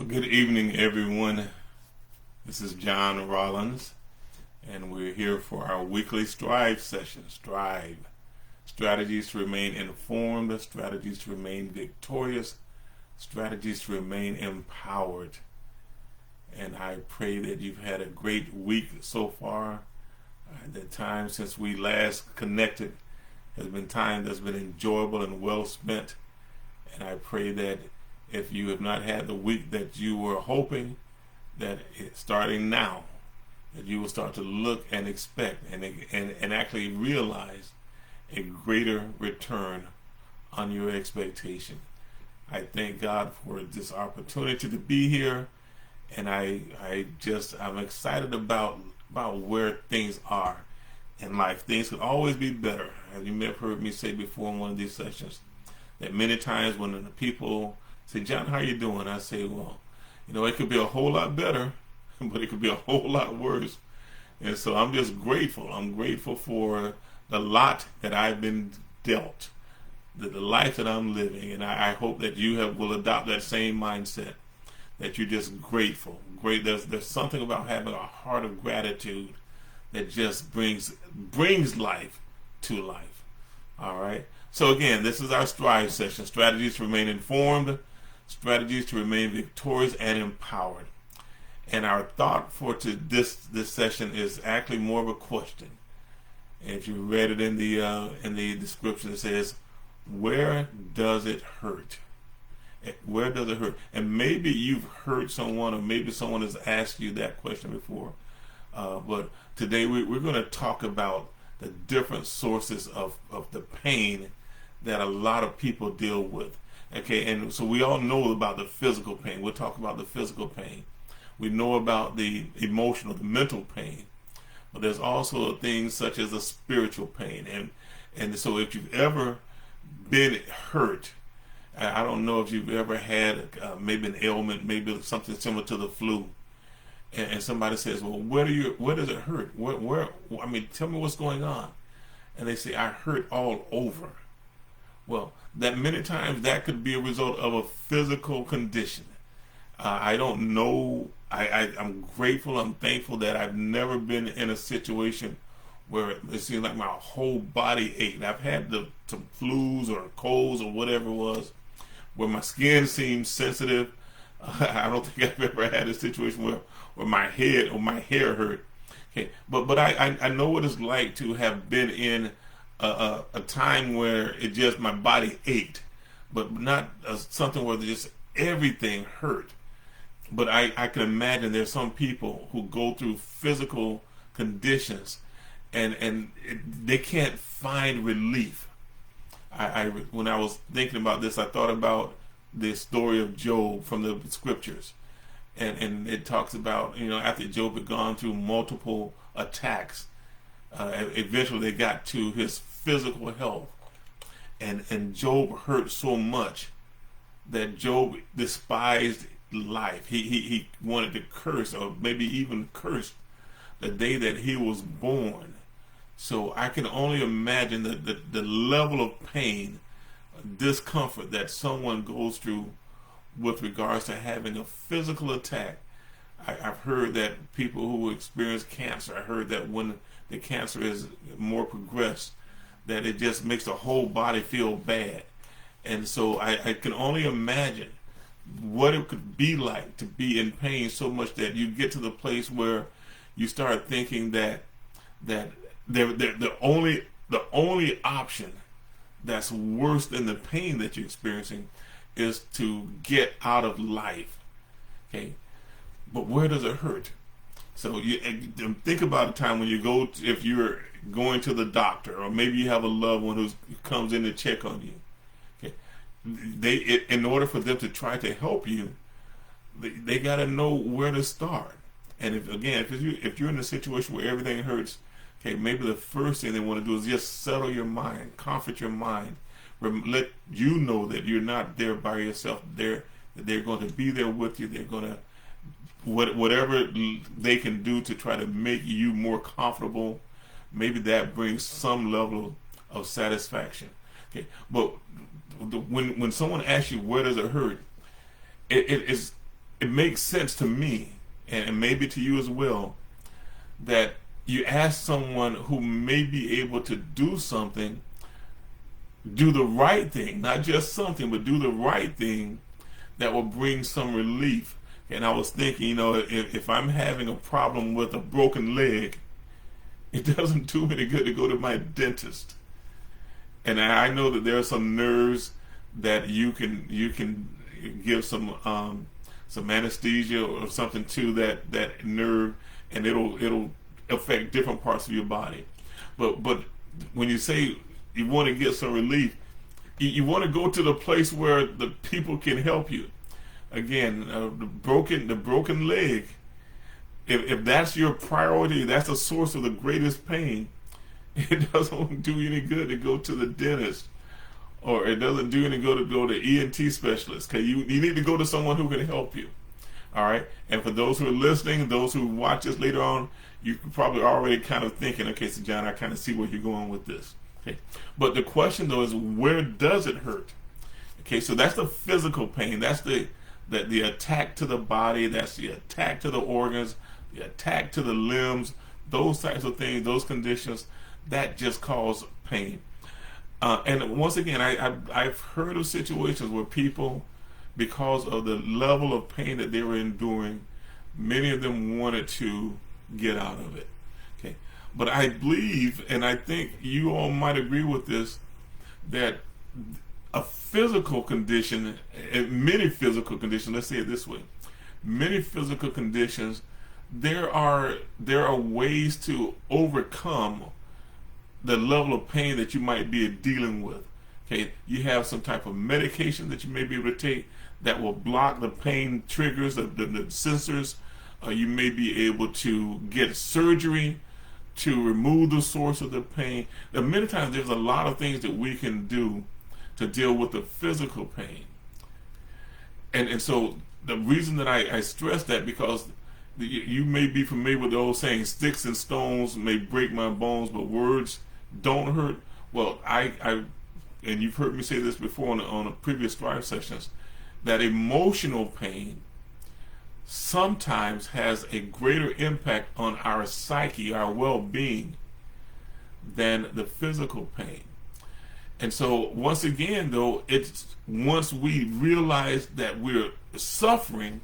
Good evening, everyone. This is John Rollins, and we're here for our weekly Strive session. Strive. Strategies to remain informed, strategies to remain victorious, strategies to remain empowered. And I pray that you've had a great week so far. The time since we last connected has been time that's been enjoyable and well spent. And I pray that if you have not had the week that you were hoping, that starting now, that you will start to look and expect and actually realize a greater return on your expectation. I thank God for this opportunity to be here, and I'm excited about where things are in life. Things could always be better. As you may have heard me say before in one of these sessions, that many times when the people say, "John, how you doing?" I say, well, it could be a whole lot better, but it could be a whole lot worse. And so I'm just grateful. I'm grateful for the lot that I've been dealt, the life that I'm living. And I hope that you will adopt that same mindset, that you're just grateful. There's something about having a heart of gratitude that just brings life to life. All right. So again, this is our Strive session. Strategies to remain informed, strategies to remain victorious and empowered. And our thought for this session is actually more of a question. And if you read it in the description, it says, "Where does it hurt?" Where does it hurt? And maybe you've hurt someone, or maybe someone has asked you that question before. But today we're going to talk about the different sources of the pain that a lot of people deal with. Okay, and so we all know about the physical pain. We'll talk about the physical pain. We know about the emotional, the mental pain. But there's also things such as a spiritual pain. And so if you've ever been hurt, I don't know if you've ever had maybe an ailment, maybe something similar to the flu, and somebody says, "Well, where does it hurt? Tell me what's going on." And they say, "I hurt all over." Well, that many times that could be a result of a physical condition. I don't know. I'm grateful. I'm thankful that I've never been in a situation where it seems like my whole body ached. I've had some flus or colds or whatever it was, where my skin seems sensitive. I don't think I've ever had a situation where my head or my hair hurt. Okay, but I know what it's like to have been in a time where my body ached, but not something where just everything hurt. But I can imagine there's some people who go through physical conditions and they can't find relief. When I was thinking about this, I thought about the story of Job from the scriptures. And it talks about, after Job had gone through multiple attacks, eventually they got to his physical health. And Job hurt so much that Job despised life. He wanted to curse, or maybe even cursed the day that he was born. So I can only imagine the level of pain, discomfort that someone goes through with regards to having a physical attack. I've heard that people who experience cancer, I heard that when the cancer is more progressed, that it just makes the whole body feel bad. And so I can only imagine what it could be like to be in pain so much that you get to the place where you start thinking that the only option that's worse than the pain that you're experiencing is to get out of life. Okay, but where does it hurt? So you think about a time when if you're going to the doctor, or maybe you have a loved one who comes in to check on you. Okay, in order for them to try to help you, they got to know where to start. And if you're in a situation where everything hurts, okay, maybe the first thing they want to do is just settle your mind, comfort your mind, let you know that you're not there by yourself. That they're going to be there with you. They're going to whatever they can do to try to make you more comfortable. Maybe that brings some level of satisfaction. Okay, but when someone asks you where does it hurt, it is it makes sense to me, and maybe to you as well, that you ask someone who may be able to do something, do the right thing, not just something, but do the right thing that will bring some relief. And I was thinking, if I'm having a problem with a broken leg, it doesn't do me any good to go to my dentist. And I know that there are some nerves that you can give some anesthesia or something to that nerve, and it'll affect different parts of your body. But when you say you want to get some relief, you want to go to the place where the people can help you. Again, the broken leg. If that's your priority, that's the source of the greatest pain. It doesn't do you any good to go to the dentist, or it doesn't do any good to go to ENT specialist. Okay, you need to go to someone who can help you. All right, and for those who are listening, those who watch this later on, you probably already kind of thinking, okay, so John, I kind of see where you're going with this. Okay, but the question though is, where does it hurt? Okay, so that's the physical pain. That's the attack to the body. That's the attack to the organs, the attack to the limbs. Those types of things, those conditions, that just cause pain. And once again, I've heard of situations where people, because of the level of pain that they were enduring, many of them wanted to get out of it. Okay, but I believe, and I think you all might agree with this, that a physical condition, many physical conditions, let's say it this way, many physical conditions, there are ways to overcome the level of pain that you might be dealing with. Okay, you have some type of medication that you may be able to take that will block the pain triggers, the sensors. You may be able to get surgery to remove the source of the pain. Now, many times there's a lot of things that we can do to deal with the physical pain. And so the reason that I stress that, because you may be familiar with the old saying, sticks and stones may break my bones, but words don't hurt. Well, and you've heard me say this before on the previous Strive sessions, that emotional pain sometimes has a greater impact on our psyche, our well-being, than the physical pain. And so once again, though, it's once we realize that we're suffering,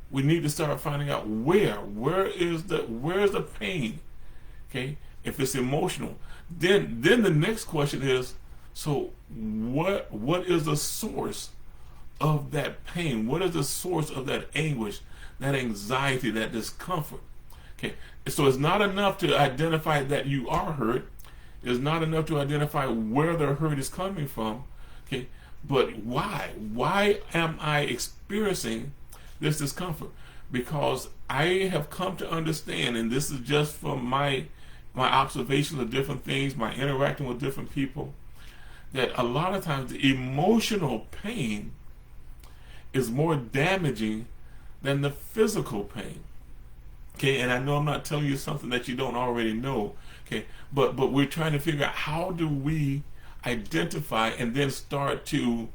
we need to start finding out where's the pain. Okay, if it's emotional, then the next question is, so what is the source of that pain? What is the source of that anguish, that anxiety, that discomfort? Okay, so it's not enough to identify that you are hurt. It's not enough to identify where the hurt is coming from. Okay, but why? Why am I experiencing this discomfort? Because I have come to understand, and this is just from my observations of different things, my interacting with different people, that a lot of times the emotional pain is more damaging than the physical pain. Okay, and I know I'm not telling you something that you don't already know. Okay, but we're trying to figure out, how do we identify and then start to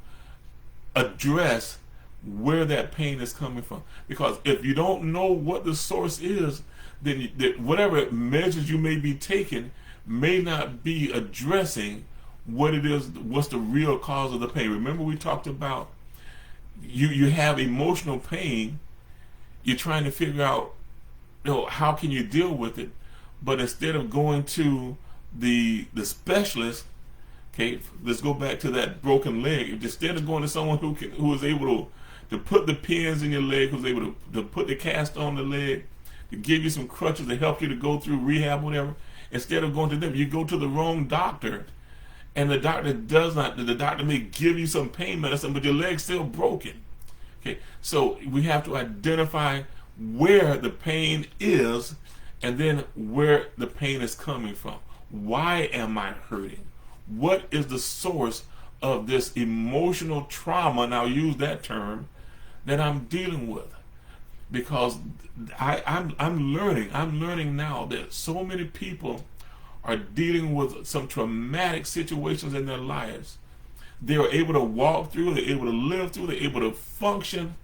address where that pain is coming from? Because if you don't know what the source is, then whatever measures you may be taking may not be addressing what it is, what's the real cause of the pain. Remember, we talked about you have emotional pain. You're trying to figure out, how can you deal with it? But instead of going to the specialist, okay, let's go back to that broken leg. Instead of going to someone who is able to put the pins in your leg, who's able to put the cast on the leg, to give you some crutches to help you to go through rehab, whatever. Instead of going to them, you go to the wrong doctor, and the doctor may give you some pain medicine, but your leg's still broken. Okay, so we have to identify where the pain is, and then where the pain is coming from. Why am I hurting? What is the source of this emotional trauma, and I'll use that term, that I'm dealing with? Because I'm learning now that so many people are dealing with some traumatic situations in their lives. They are able to walk through, they're able to live through, they're able to function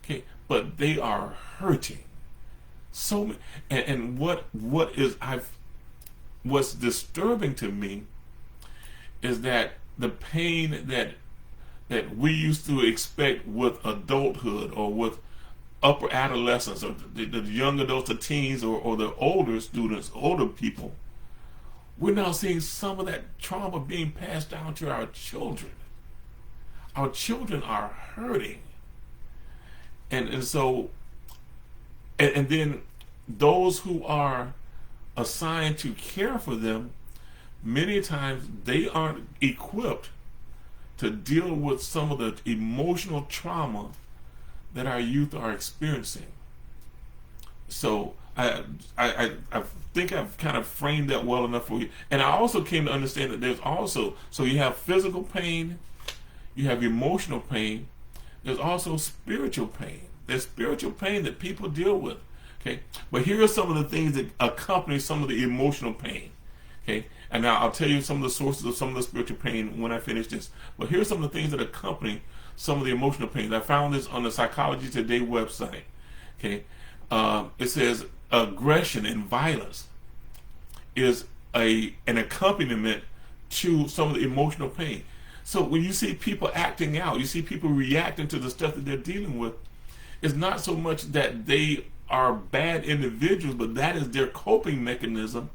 Okay, but they are hurting. So, and what's disturbing to me is that the pain that we used to expect with adulthood or with upper adolescence or the young adults, the teens, or the older students, older people, we're now seeing some of that trauma being passed down to our children. Our children are hurting. And so, and then those who are assigned to care for them, many times they aren't equipped to deal with some of the emotional trauma that our youth are experiencing. So I think I've kind of framed that well enough for you. And I also came to understand that there's also, so you have physical pain, you have emotional pain, there's also spiritual pain. There's spiritual pain that people deal with. Okay, but here are some of the things that accompany some of the emotional pain. Okay, and now I'll tell you some of the sources of some of the spiritual pain when I finish this. But here's some of the things that accompany some of the emotional pain. I found this on the Psychology Today website. Okay, it says aggression and violence is an accompaniment to some of the emotional pain. So when you see people acting out, you see people reacting to the stuff that they're dealing with, it's not so much that they are bad individuals, but that is their coping mechanism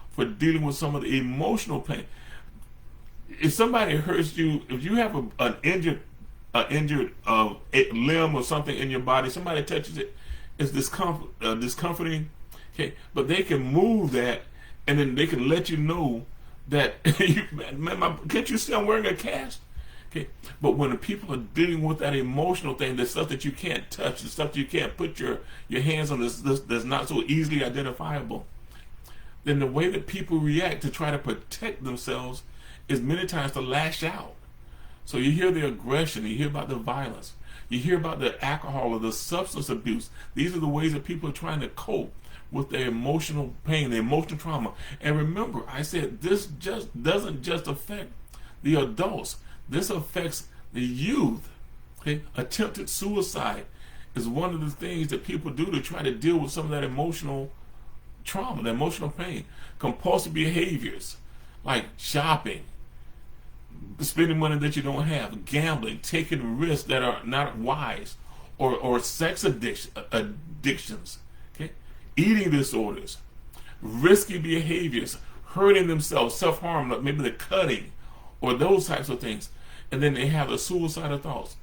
for dealing with some of the emotional pain. If somebody hurts you, if you have an injured limb or something in your body, somebody touches it, it's discomforting. Okay, but they can move that, and then they can let you know that can't you see I'm wearing a cast? Okay, but when the people are dealing with that emotional thing, the stuff that you can't touch, the stuff that you can't put your hands on, this that's not so easily identifiable, then the way that people react to try to protect themselves is many times to lash out. So you hear the aggression, you hear about the violence, you hear about the alcohol or the substance abuse. These are the ways that people are trying to cope with their emotional pain, their emotional trauma. And remember, I said this just doesn't just affect the adults. This affects the youth. Okay? Attempted suicide is one of the things that people do to try to deal with some of that emotional trauma, the emotional pain. Compulsive behaviors like shopping, spending money that you don't have, gambling, taking risks that are not wise, or sex addictions, okay? Eating disorders, risky behaviors, hurting themselves, self-harm, like maybe the cutting, or those types of things. And then they have the suicidal thoughts.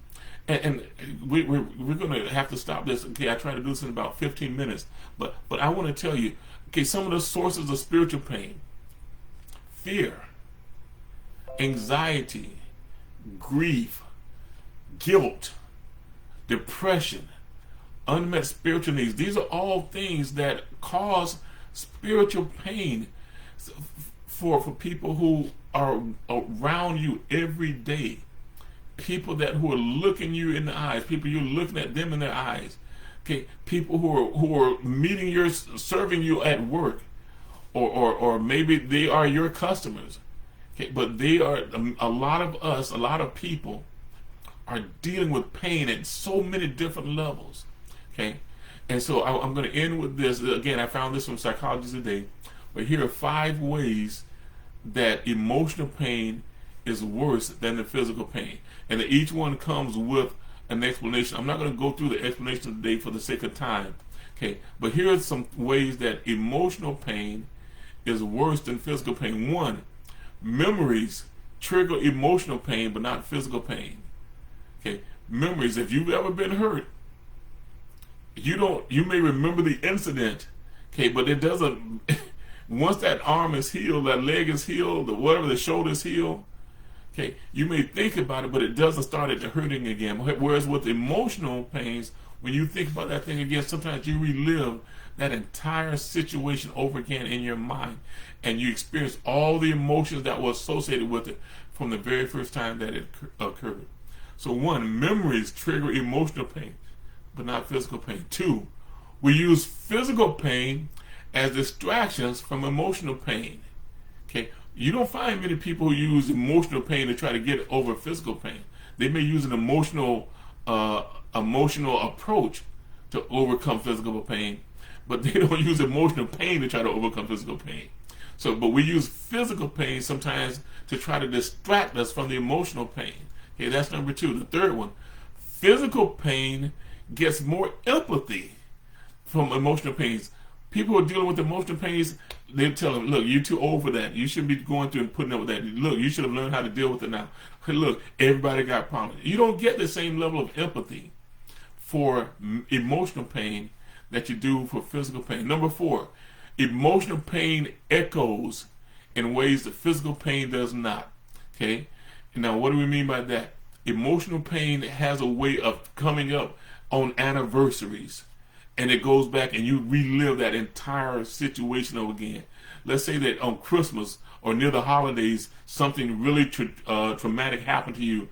And we're going to have to stop this. Okay, I try to do this in about 15 minutes. But I want to tell you, okay, some of the sources of spiritual pain: fear, anxiety, grief, guilt, depression, unmet spiritual needs. These are all things that cause spiritual pain for people who are around you every day. People who are looking you in the eyes, people you're looking at them in their eyes. Okay, people who are meeting serving you at work, or maybe they are your customers. Okay, but they are a lot of people are dealing with pain at so many different levels. Okay, and so I'm going to end with this. Again, I found this from Psychology Today, but here are 5 ways that emotional pain is worse than the physical pain, and that each one comes with an explanation. I'm not going to go through the explanation today for the sake of time. Okay, but here are some ways that emotional pain is worse than physical pain. 1, memories trigger emotional pain but not physical pain. Okay, memories, if you've ever been hurt, you may remember the incident, okay, but it doesn't once that arm is healed, that leg is healed, or whatever, the shoulder is healed, okay, you may think about it, but it doesn't start it hurting again. Whereas with emotional pains, when you think about that thing again, sometimes you relive that entire situation over again in your mind, and you experience all the emotions that were associated with it from the very first time that it occurred. So 1, memories trigger emotional pain, but not physical pain. 2, we use physical pain as distractions from emotional pain. Okay, you don't find many people who use emotional pain to try to get over physical pain. They may use an emotional emotional approach to overcome physical pain, but they don't use emotional pain to try to overcome physical pain. So, but we use physical pain sometimes to try to distract us from the emotional pain. Okay, that's number two. The third one, physical pain gets more empathy from emotional pains. People who are dealing with emotional pains, they tell them, look, you're too old for that. You shouldn't be going through and putting up with that. Look, you should have learned how to deal with it now. Hey, look, everybody got problems. You don't get the same level of empathy for emotional pain that you do for physical pain. Number four, emotional pain echoes in ways that physical pain does not. Okay? Now, what do we mean by that? Emotional pain has a way of coming up on anniversaries, and it goes back and you relive that entire situation over again. Let's say that on Christmas or near the holidays, something really traumatic happened to you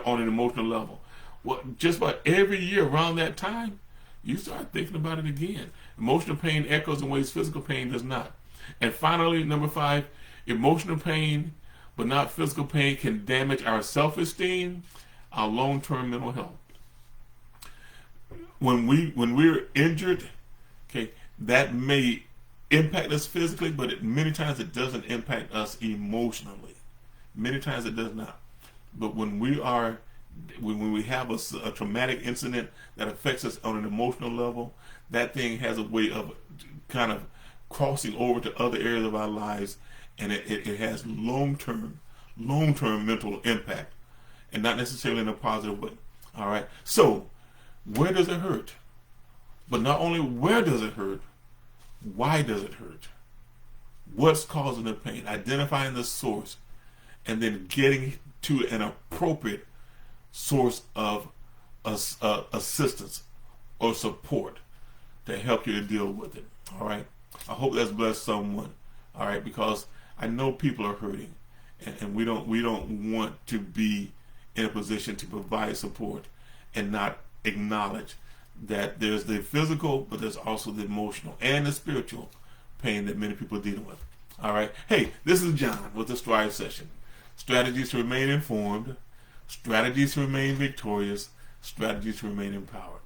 on an emotional level. Well, just about every year around that time, you start thinking about it again. Emotional pain echoes in ways physical pain does not. And finally, number five, emotional pain, but not physical pain, can damage our self-esteem, our long-term mental health. When we're injured, okay, that may impact us physically, but many times it doesn't impact us emotionally. Many times it does not. But when we have a traumatic incident that affects us on an emotional level, that thing has a way of kind of crossing over to other areas of our lives, and it has long-term mental impact, and not necessarily in a positive way. All right. So, where does it hurt? But not only where does it hurt, why does it hurt? What's causing the pain? Identifying the source, and then getting to an appropriate source of assistance or support to help you to deal with it. All right. I hope that's blessed someone. All right, because I know people are hurting, and we don't want to be in a position to provide support and not acknowledge that there's the physical, but there's also the emotional and the spiritual pain that many people are dealing with. All right. Hey, this is John with the Strive Session. Strategies to remain informed, strategies to remain victorious, strategies to remain empowered.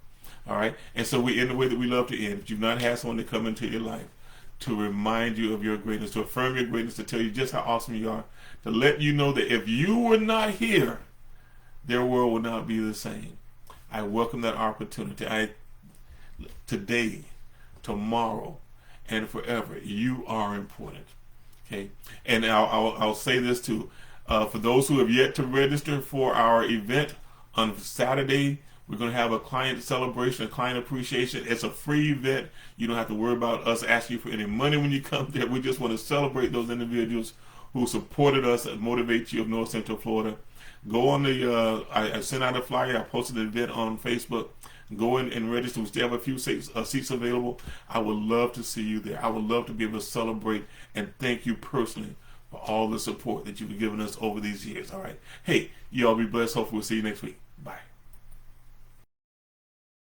All right. And so we end the way that we love to end. If you've not had someone to come into your life to remind you of your greatness, to affirm your greatness, to tell you just how awesome you are, to let you know that if you were not here, their world would not be the same. I welcome that opportunity. Today, tomorrow, and forever, you are important. Okay, and I'll say this too. For those who have yet to register for our event on Saturday, we're going to have a client celebration, a client appreciation. It's a free event. You don't have to worry about us asking you for any money when you come there. We just want to celebrate those individuals who supported us and motivate you of North Central Florida. Go on the, I sent out a flyer. I posted the event on Facebook. Go in and register. We still have a few seats available. I would love to see you there. I would love to be able to celebrate and thank you personally for all the support that you've given us over these years. All right. Hey, you all be blessed. Hopefully we'll see you next week. Bye.